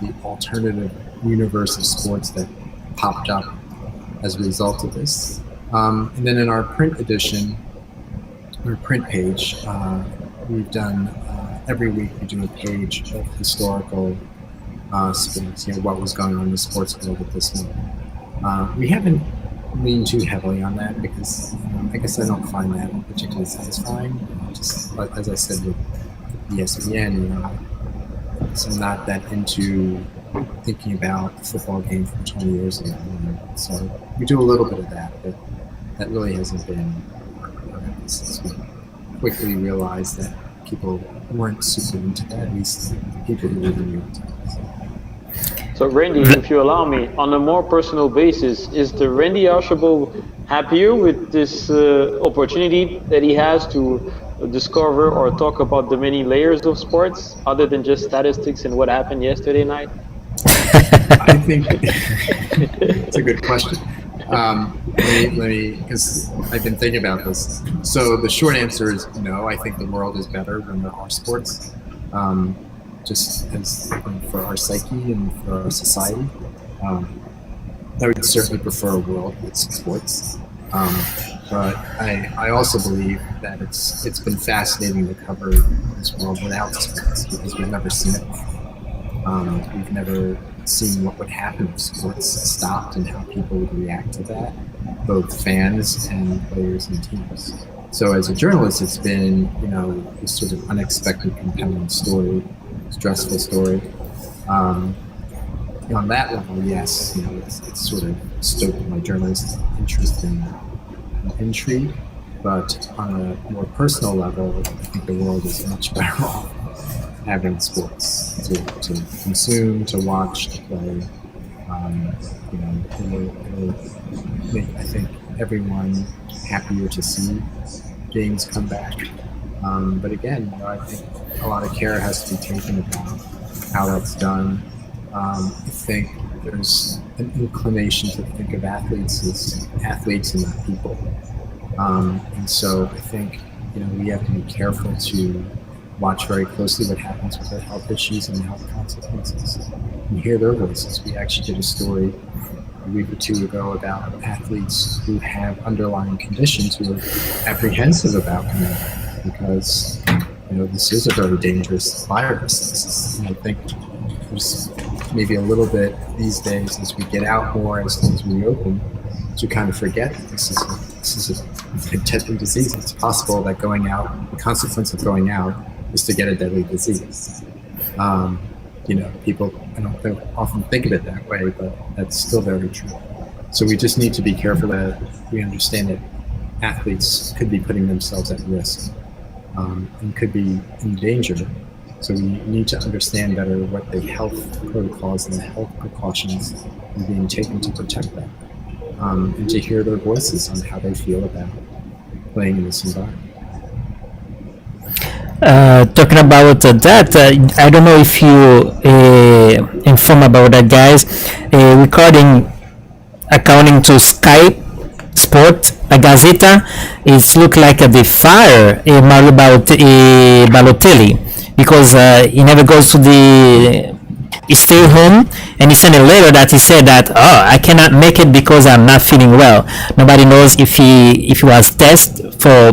the alternative universe of sports that popped up as a result of this. And then in our print edition, our print page, we've done every week we do a page of historical sports, what was going on in the sports world at this moment. We haven't leaned too heavily on that because I guess I don't find that particularly satisfying. But as I said with ESPN, so I'm not that into thinking about the football game from 20 years ago. So we do a little bit of that, but that really hasn't been our emphasis. We quickly realized that people weren't super into that, at least people who live in New York Times. So Randy, if you allow me, on a more personal basis, is the Randy Archibold happier with this opportunity that he has to discover or talk about the many layers of sports other than just statistics and what happened yesterday night? I think it's a good question. Let me, because I've been thinking about this. So the short answer is no. I think the world is better when there are sports, just as for our psyche and for our society. I would certainly prefer a world with sports, but I also believe that it's been fascinating to cover this world without sports because we've never seen it before. We've never seen what would happen if sports stopped and how people would react to that, both fans and players and teams. So as a journalist, it's been, this sort of unexpected, compelling story, stressful story. On that level, yes, it's sort of stoked my journalistic interest in intrigue, but on a more personal level, I think the world is much better off having sports to consume, to watch, to play. It'll make, I think, everyone happier to see games come back. But again, I think a lot of care has to be taken about how that's done. I think there's an inclination to think of athletes as athletes and not people. And so I think, we have to be careful to watch very closely what happens with their health issues and health consequences and hear their voices. We actually did a story a week or two ago about athletes who have underlying conditions who are apprehensive about coming back because, this is a very dangerous virus. I think there's maybe a little bit these days as we get out more, as things reopen, to kind of forget that this is a deadly disease. It's possible that going out, the consequence of going out is to get a deadly disease. People I don't often think of it that way, but that's still very true. So we just need to be careful that we understand that athletes could be putting themselves at risk and could be in danger. So we need to understand better what the health protocols and the health precautions are being taken to protect them, and to hear their voices on how they feel about playing in this environment. Talking about that, I don't know if you inform about that, guys. Recording, according to Sky Sport, a Gazeta, it looked like the fire Mario Balotelli, because he never goes to the he stayed home, and he sent a letter that he said that, oh, I cannot make it because I'm not feeling well. Nobody knows if he was tested for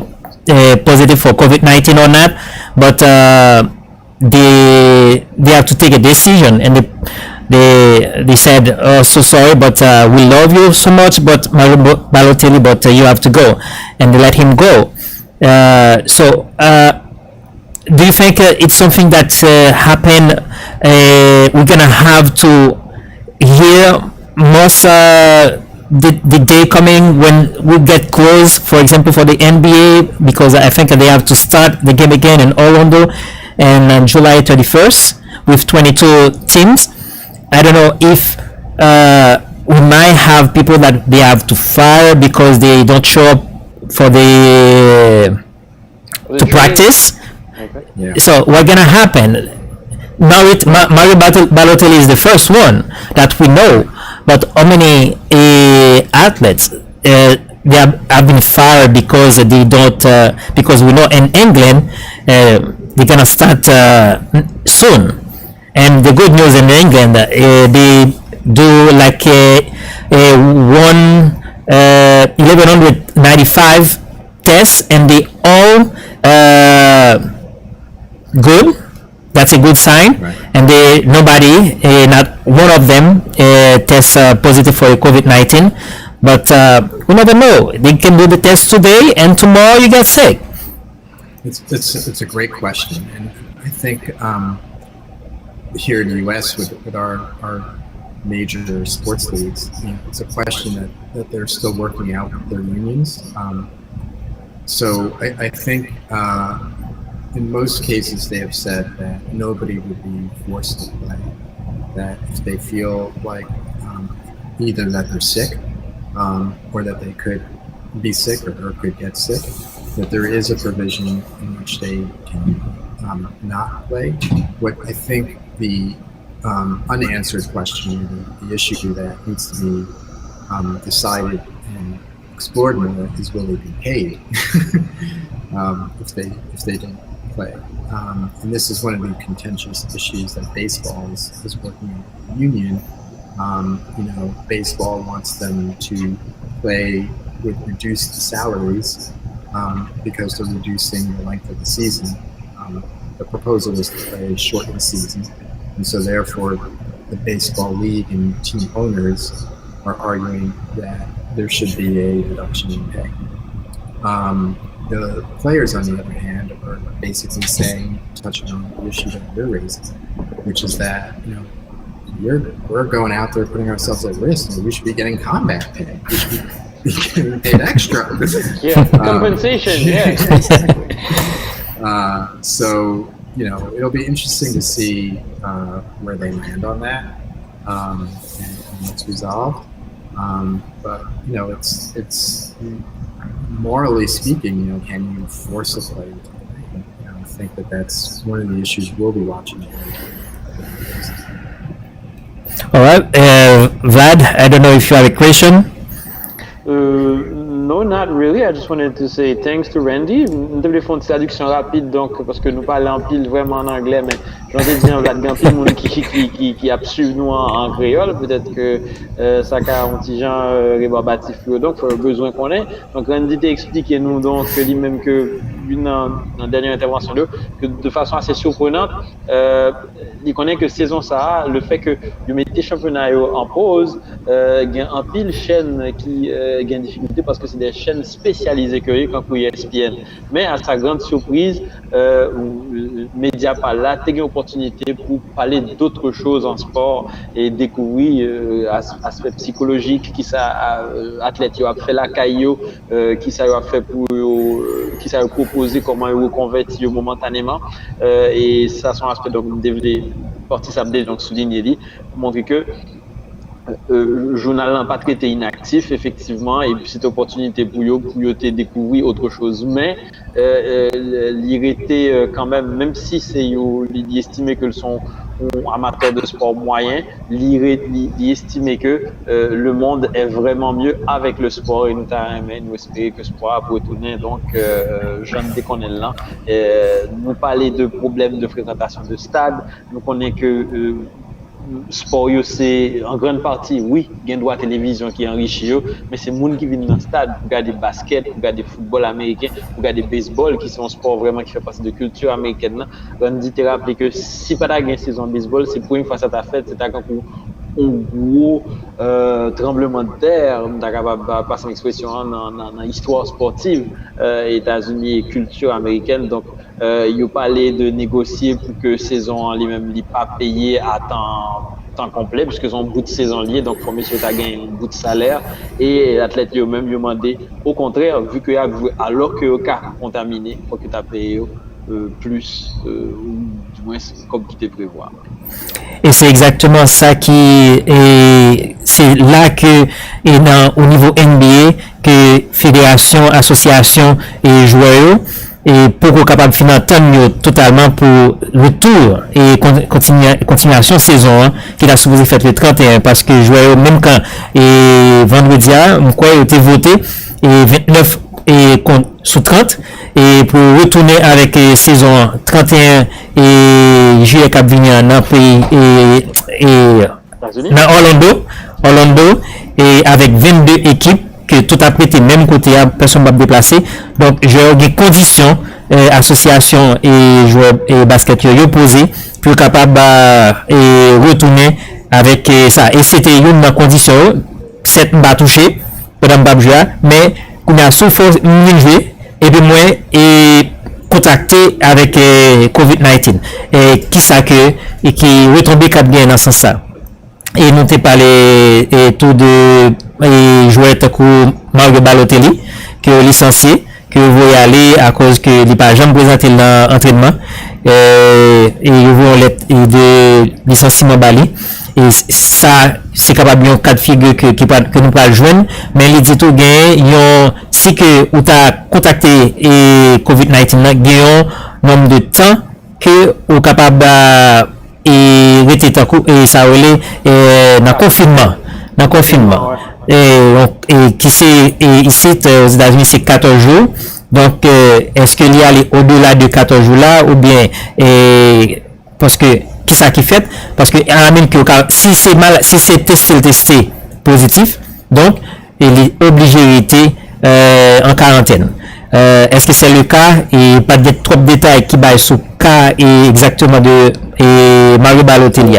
positive for COVID-19 or not, but they have to take a decision, and they said, oh, so sorry, but we love you so much, but Balotelli, but you have to go, and they let him go. Do you think it's something that happened? We're gonna have to hear most the day coming when we get close, for example, for the NBA, because I think they have to start the game again in Orlando and on July 31st with 22 teams. I don't know if we might have people that they have to fire because they don't show up for the to practice. Okay. Yeah. So what's gonna happen? Mario Balotelli is the first one that we know, but how many athletes they have been fired because they don't? Because we know in England they're gonna start soon, and the good news in England they do like a 1195 tests, and they all good. That's a good sign. Right. And nobody, not one of them, tests positive for COVID-19. But we never know. They can do the test today, and tomorrow you get sick. It's a great question, and I think here in the U.S. with our major sports leagues, it's a question that they're still working out with their unions. So I think in most cases they have said that nobody would be forced to play. That if they feel like either that they're sick or that they could be sick or could get sick, that there is a provision in which they can not play. What I think the unanswered question, the issue that needs to be decided and explored more is, will they be paid if they don't play? And this is one of the contentious issues that baseball is working on with the union. Baseball wants them to play with reduced salaries because they're reducing the length of the season. The proposal is to play a shortened season, and so therefore the baseball league and team owners are arguing that there should be a reduction in pay. The players, on the other hand, are basically saying, touching on the issue that we're raising, which is that we're going out there putting ourselves at risk, and we should be getting combat pay. We should be getting paid extra. Yeah, compensation. Yeah. So it'll be interesting to see where they land on that and what's resolved. But it's morally speaking, can you force a player to play? I think that's one of the issues we'll be watching. All right, Vlad, I don't know if you have a question. No, not really. I just wanted to say thanks to Randy. Nous devons faire une traduction rapide, donc, parce que nous parlons en pile vraiment en anglais, mais j'en ai dit, il y a un monde qui a suivi nous en créole. Peut-être que ça a un petit genre rébarbatif, donc, il faut besoin qu'on ait. Donc, Randy t'a expliqué nous, donc, lui-même que, dans la dernière intervention, que de façon assez surprenante, il connaît que saison ça, le fait que le mettez championnat en pause, il y a un pile chaîne qui gagne difficulté parce que c'est des chaînes spécialisées que quand pour ESPN. Mais à sa grande surprise, Mediapart là, t'as une opportunité pour parler d'autres choses en sport et découvrir aspect psychologique qui ça athlète a fait la caillou, qui ça a fait pour qui ça a proposé comment ils reconvertir momentanément et ça son aspect donc DVD partie ça donc souligner dit pour montrer que le journal n'a pas traité inactif effectivement et puis cette opportunité pour te découvrir autre chose mais il était quand même si c'est il estimait que sont amateurs de sport moyen, il estimait que le monde est vraiment mieux avec le sport et nous espérons que le sport pour retourner donc je ne déconne là nous parler de problèmes de fréquentation de stade nous connaissons que sport yo c'est en grande partie oui gain droit télévision qui enrichit yo mais c'est monde qui viennent dans le stade pour regarder basket pour regarder football américain pour regarder baseball qui sont un sport vraiment qui fait partie de culture américaine. On dit te rappeler que si pas ta gain saison baseball c'est pour une fois ça t'a fait c'est un gros tremblement de terre on est capable de passer une expression dans l'histoire sportive États-Unis et culture américaine donc il parlé de négocier pour que saison en lui-même n'est pas payé à temps complet puisque son bout de saison lié donc faut monsieur t'a gagné un bout de salaire et l'athlète lui même lui demandé au contraire vu que a joué alors que au cas contaminé faut que tu as payé plus ou du moins comme qui te prévoit. Et c'est exactement ça c'est là que au niveau NBA que fédération, association et joueurs et pour être capable de financer totalement pour retour et continuation saison qui a supposé fait le 31 parce que joueurs même quand et vendredi quoi a été voté et 29 et sous 30 et pour retourner avec saison 31 et juillet cap venir dans pays et dans Orlando et avec 22 équipes que tout a prêté même côté personne va déplacer donc j'ai des conditions association et joueurs et basket yo posé pour capable et retourner avec ça et c'était une condition 7 va toucher pendant pas jouer mais on a souffert jouer et puis moi et contacté avec Covid19 et qui ça que et qui retombé cap bien dans ce sens ça et nous t'ai parlé et tout de joueurs comme Mario Balotelli qui est licencié que vous voulez aller à cause que il pas jamais présenté dans l'entraînement et ils vont de licenciement Bali et ça c'est capable un cas de figure que nous pas joindre mais il dit tout gain si que ou t'a contacté et Covid19 gain nombre de temps que ou capable et rester et ça relait dans confinement et qui c'est ici aux États-Unis c'est 14 jours donc est-ce qu'il y a aller au-delà de 14 jours là ou bien parce que qui ça qui fait parce que si c'est testé positif donc il est obligé d'être en quarantaine. Est-ce que c'est le cas et pas de trop de détails qui baillent sur cas et exactement de Mario Balotelli.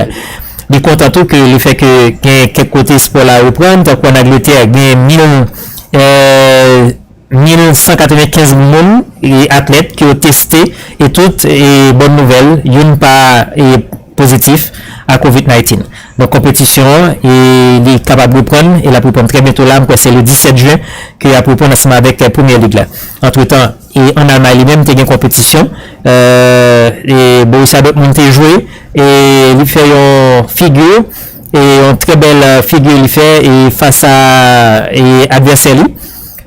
Il est content que le fait que quelques côtés sport là reprendre donc en Angleterre il y a 1195 monde et athlètes qui ont testé et toutes et bonne nouvelle une pas positif à Covid-19. Donc compétition et il est capable de prendre et la pour prendre très bientôt là c'est le 17 juin qu'il a pour prendre ensemble avec la première ligue là. Entre-temps et en Allemagne lui-même il y a une compétition et Borussia Dortmund a joué et il fait une figure et une très belle figure il fait et face à adversaire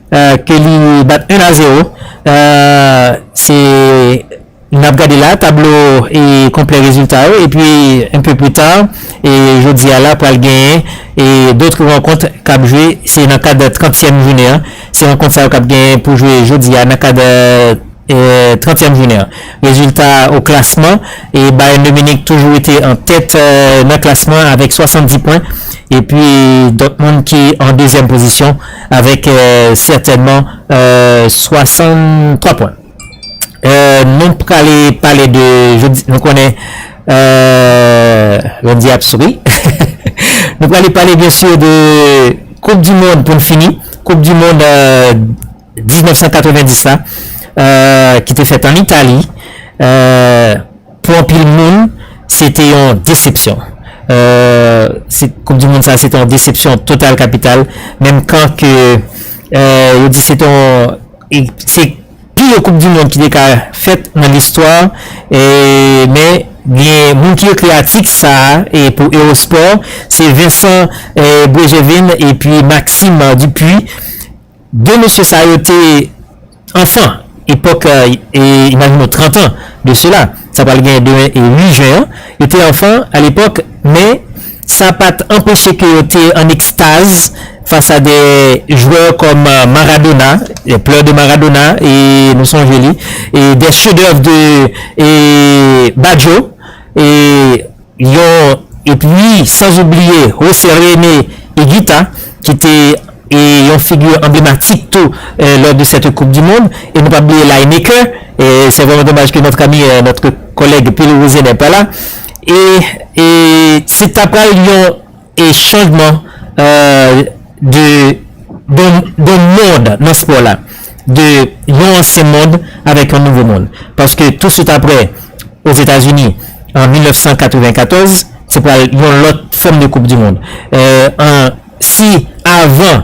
que il bat 1-0 c'est il a regardé là tableau et complet résultat et puis un peu plus tard et jeudi à là pour le gagner et d'autres rencontres qu'a joué c'est dans le cadre de 30e journée c'est rencontre ça qu'a gagné pour jouer jeudi à dans le cadre de 30e journée résultat au classement et Bayern de Munich toujours été en tête dans le classement avec 70 points et puis Dortmund qui est en deuxième position avec certainement 63 points. Nous pour aller parler de nous connaît on dit absouris nous allons parler bien sûr de Coupe du Monde pour finir Coupe du Monde 1990 ça qui était faite en Italie pour un pile monde c'était une déception Coupe du Monde ça c'était une déception totale capitale même quand que il dit c'est pire Coupe du Monde qui est faite dans l'histoire mais les gens qui est créatif ça et pour Eurosport c'est Vincent Brégevin et puis Maxime Dupuis deux monsieur ça a été enfant époque et imaginons 30 ans de cela ça va gagner 2 et 8 juin il était enfant à l'époque mais ça n'a pas empêché qu'il était en extase face à des joueurs comme Maradona, les pleurs de Maradona et nous sommes jolis et des chefs-d'œuvre de Baggio et ils ont et puis sans oublier José René Higuita qui était une figure emblématique tout lors de cette Coupe du Monde, et ne pas oublier Lineker, et c'est vraiment dommage que notre ami, notre collègue Pilou n'est pas là, et c'est après un changement de monde dans ce sport-là, de l'ancien monde avec un nouveau monde, parce que tout de suite après, aux États-Unis, en 1994, c'est pas une autre forme de Coupe du Monde. Si avant,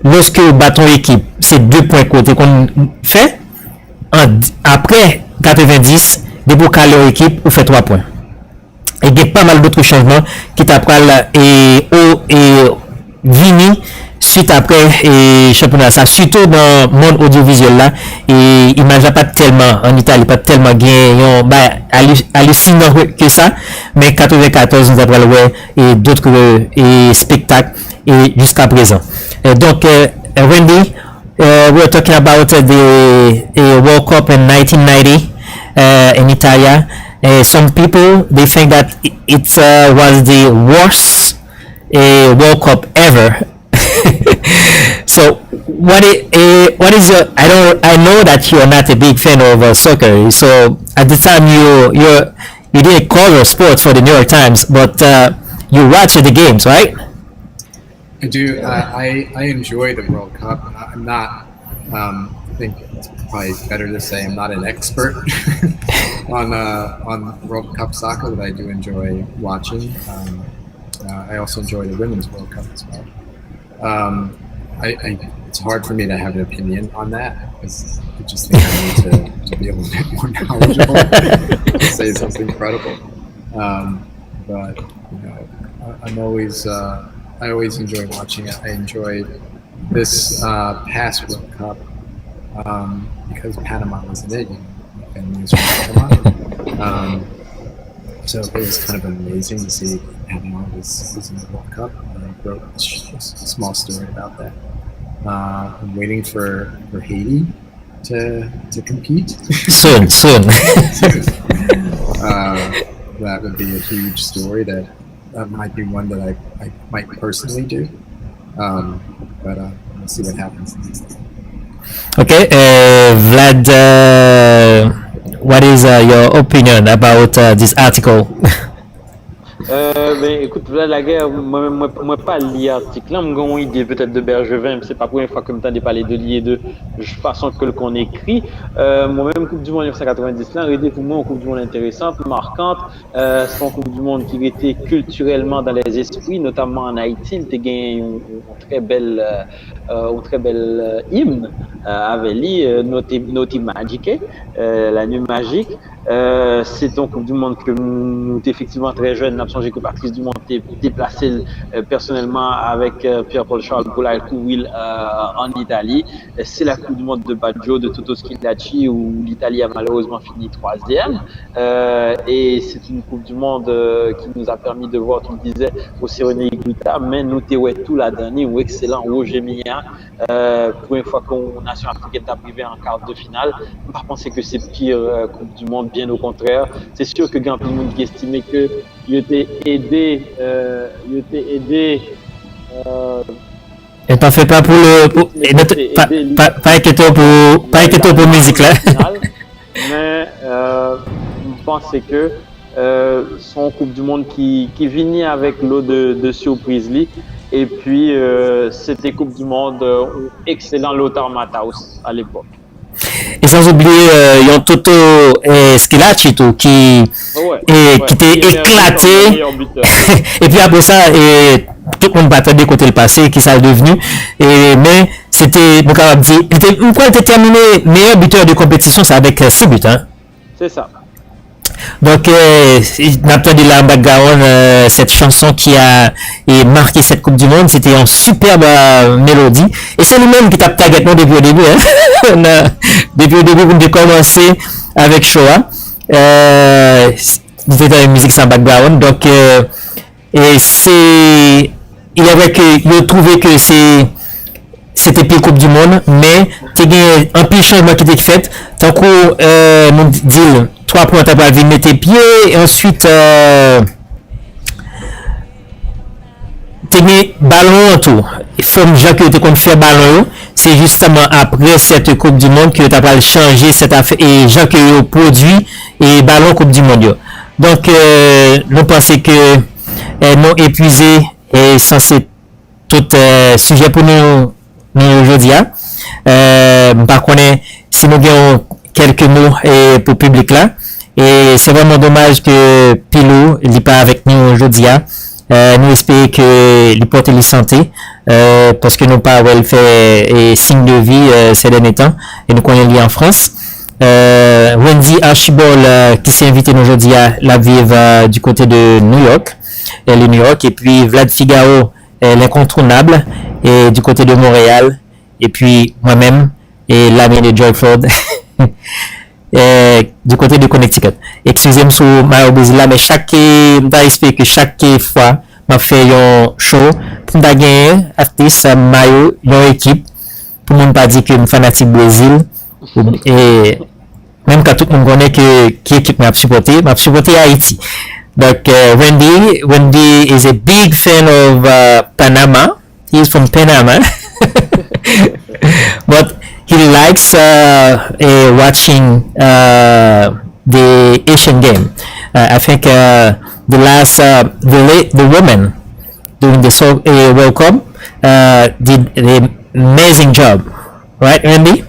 lorsque vous battons l'équipe, c'est 2 points côté qu'on fait, après 90, dès pour caler l'équipe, vous faites 3 points. Et il y a pas mal d'autres changements qui t'apprennent et Vini suite après et championnat, ça surtout dans le monde audiovisuel là, et il m'a pas tellement en Italie, pas tellement gagné hallucinant que ça, mais 94 nous avons ouais, et d'autres spectacles et jusqu'à présent. Donc Wendy, we're talking about the World Cup in 1990 in Italy. Some people they think that it was the worst World Cup ever. So what is your, I know that you're not a big fan of soccer, so at the time you didn't cover sports for the New York Times, but you watched the games, right? I do. I enjoy the World Cup. I'm not. I think it's probably better to say I'm not an expert on World Cup soccer, but I do enjoy watching. I also enjoy the Women's World Cup as well. It's hard for me to have an opinion on that because I just think I need to be a little bit more knowledgeable to say something credible. But you know, I'm always I always enjoy watching it. I enjoyed this past World Cup because Panama was in it, and news from Panama. So it was kind of amazing to see Panama was in the World Cup. I wrote a small story about that. I'm waiting for Haiti to compete. Soon. That would be a huge story. That might be one that I might personally do. But we'll see what happens next time. Okay, Vlad, what is your opinion about this article? Ben, écoute, là, la guerre, moi pas lié article, là, j'ai une idée peut-être de Bergevin, mais c'est pas la première fois que je parler de lier de façon que qu'on écrit. Moi-même, Coupe du Monde 1990, là, arrêtez pour moi une Coupe du Monde intéressante, marquante. C'est une Coupe du Monde qui était culturellement dans les esprits, notamment en Haïti. Tu as gagné une très belle hymne avec lui, Noti Magique, la nuit magique. C'est une Coupe du Monde que nous étions effectivement très jeunes. N'a changé que Patrice Dumont était déplacé personnellement avec Pierre-Paul Charles pour la courir en Italie. C'est la Coupe du Monde de Baggio, de Toto Schillaci, où l'Italie a malheureusement fini 3e. Et c'est une Coupe du Monde qui nous a permis de voir, tu le disais, aussi René Higuita, mais nous t'es tout la dernière, ou excellent Roger Milla. Pour une fois qu'on nation africaine est arrivé en quart de finale, je pense que c'est pire Coupe du Monde, bien au contraire. C'est sûr que Gampy Moun qui estimait que il était aidé. Et pas fait pas pour le pas inquiété pour musique là. Mais je pense que son Coupe du Monde qui venait avec l'eau de surprise li. Et puis c'était Coupe du Monde excellent Lothar Matthaus à l'époque. Et sans oublier Toto Schillaci qui était éclaté. Et puis après ça, tout le monde battait de côté le passé, qui ça est devenu. Mais c'était, on peut dire, il était terminé meilleur buteur de compétition, c'est avec 6 buts. Hein. C'est ça. Donc, on a entendu la background, cette chanson qui a marqué cette Coupe du Monde, c'était une superbe mélodie. Et c'est lui-même qui tape target depuis le début. Hein. Depuis le début, on a commencé avec Shoah. C'était dans la musique sans background. Donc, et c'est, il y avait que, il trouvait que c'était plus Coupe du Monde, mais il y a un peu de changement qui était fait. Tant qu'on nous dit 3 points, tu vas mettre tes pieds, et ensuite, Tenir ballon en tout. Il faut que tu comptes faire ballon. C'est justement après cette Coupe du Monde que tu as changer cette affaire et gens qui ont produit et ballon Coupe du Monde. Donc, nous pensons que nous épuisé et ça c'est tout sujet pour nous aujourd'hui. Par contre, si nous avons quelques mots pour le public là, et c'est vraiment dommage que Pilou n'est pas avec nous aujourd'hui. Nous espérons que lui porte la santé parce que nous pas fait signe de vie ces derniers temps et nous connaissons lui en France. Wendy Archibold qui s'est invité aujourd'hui à la vivre du côté de New York, et puis Vlad Figaro l'incontournable et du côté de Montréal, et puis moi-même et l'ami de Joyford du côté de Connecticut. Excusez-moi sur ma obésité là, mais j'espère que chaque fois m'a fait un show pour me gagner artiste maillot une équipe pour ne pas dire que je suis fanatique Brésil et même quand tout le monde connaît que qui équipe m'a supporté Haïti. Donc Wendy is a big fan of Panama. He is from Panama. But he likes watching the Asian game. I think the last the women during the World Cup did an amazing job, right, Randy?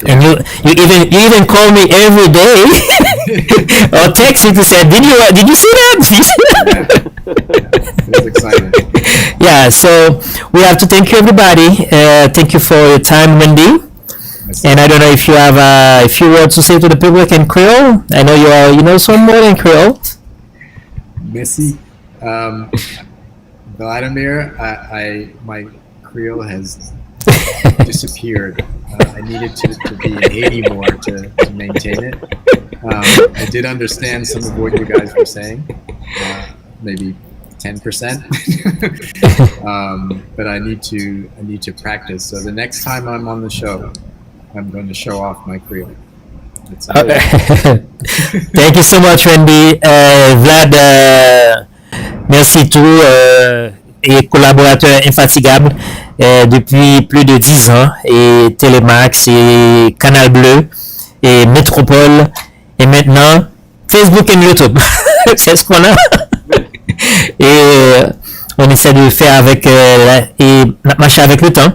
And you even call me every day or text me to say, did you see that? It was exciting. Yeah, so we have to thank you everybody. Thank you for your time, Wendy. And I don't know if you have a few words to say to the public in Creole. I know you know some more in Creole. Merci. Vladimir, my Creole has disappeared. I needed to be in Haiti more to maintain it. I did understand some of what you guys were saying, maybe 10%. But I need to practice. So the next time I'm on the show, I'm going to show off my Creole. Thank you so much, Randy. Vlad, merci tout et collaborateur infatigable depuis plus de 10 ans, et Télémax et Canal Bleu et Métropole et maintenant Facebook et YouTube. C'est ce qu'on a. Et on essaie de faire avec et marcher avec le temps.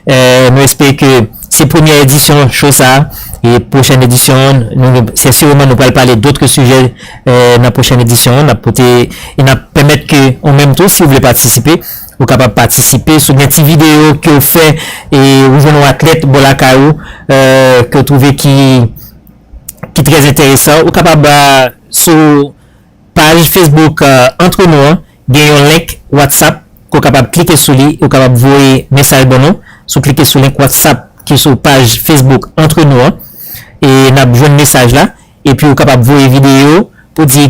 Nous espérons que ces premières éditions, chose ça, et prochaine édition, c'est sûrement nous allons parler d'autres sujets dans la prochaine édition. Et nous permettre que, en même temps, si vous voulez participer, vous êtes capable de participer sur des petites vidéos que vous faites et vous avez un athlète Bolakaou que vous trouvez qui est très intéressant. Vous êtes capable sur page Facebook entre nous, il y a un link WhatsApp que vous êtes capable de cliquer sur lui, vous êtes capable de envoyer un message bon nous, sur cliquer sur le link WhatsApp qui est sur page Facebook entre nous, et nous avons un message là, et puis vous êtes capable de voir une vidéo pour dire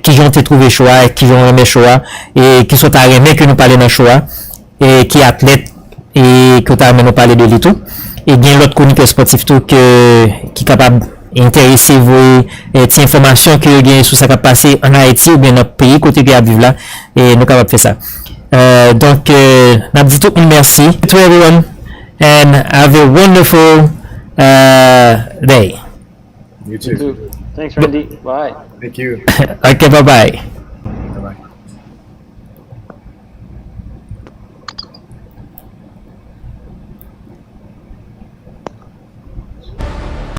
qui ont trouvé choix, qui ont aimé choix, et qui sont arrêtés que nous parlons dans choix, et qui athlète, et que nous nous parler de lui tout. Et bien l'autre chroniqueur sportif tout qui est capable d'intéresser vous, et informations que vous avez sur ce qui a passé en Haïti ou bien dans notre pays, côté qui a vivre là, et nous capables de faire ça. Donc, nous avons dit tout le monde merci to everyone, and have a wonderful day. You too. Thanks, Randy. Bye. Thank you. Okay, bye-bye.